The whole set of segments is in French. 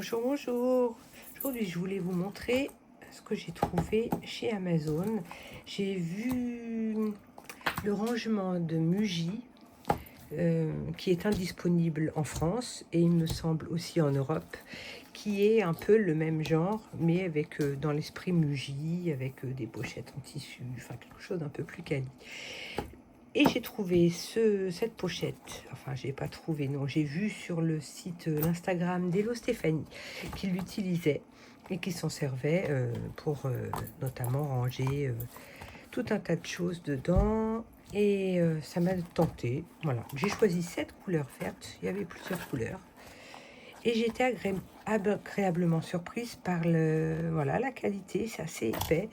Bonjour, bonjour. Aujourd'hui, je voulais vous montrer ce que j'ai trouvé chez Amazon. J'ai vu le rangement de Muji qui est indisponible en France et il me semble aussi en Europe, qui est un peu le même genre, mais avec dans l'esprit Muji, avec des pochettes en tissu, enfin quelque chose d'un peu plus quali. Et j'ai trouvé cette pochette, enfin j'ai pas trouvé, non, j'ai vu sur le site, l'Instagram d'Hello Stéphanie, qui l'utilisait et qui s'en servait pour notamment ranger tout un tas de choses dedans. Et ça m'a tenté, voilà. J'ai choisi cette couleur verte, il y avait plusieurs couleurs. Et j'étais agréablement surprise par voilà, la qualité, c'est assez épais.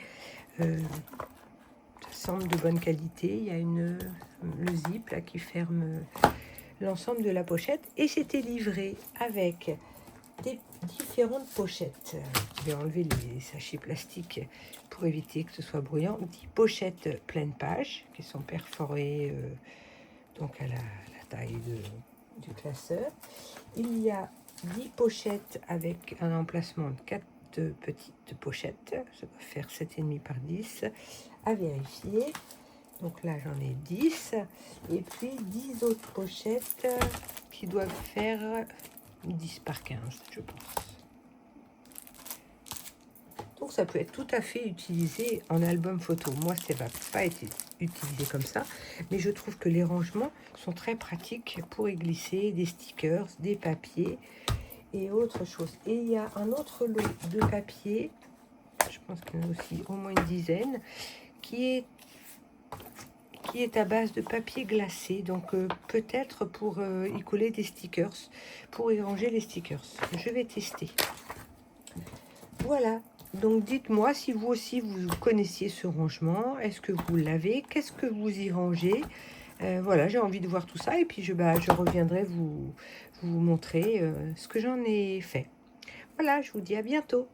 Ça semble de bonne qualité. Il y a le zip là qui ferme l'ensemble de la pochette et c'était livré avec des différentes pochettes. Je vais enlever les sachets plastiques pour éviter que ce soit bruyant. 10 pochettes pleine page qui sont perforées donc à la taille du classeur. Il y a 10 pochettes avec un emplacement de 4 petites pochettes. Ça doit faire 7,5 par 10 à vérifier. Donc là, j'en ai 10. Et puis 10 autres pochettes qui doivent faire 10 par 15, je pense. Donc ça peut être tout à fait utilisé en album photo. Moi, ça va pas être utilisé comme ça, mais je trouve que les rangements sont très pratiques pour y glisser des stickers, des papiers et autre chose. Et il y a un autre lot de papier, je pense qu'il y en a aussi au moins une dizaine, qui est à base de papier glacé, donc peut-être pour y coller des stickers, pour y ranger les stickers. Je vais tester. Voilà, donc dites-moi si vous aussi vous connaissiez ce rangement, est-ce que vous l'avez, qu'est-ce que vous y rangez? Voilà, j'ai envie de voir tout ça et puis je reviendrai vous montrer ce que j'en ai fait. Voilà, je vous dis à bientôt.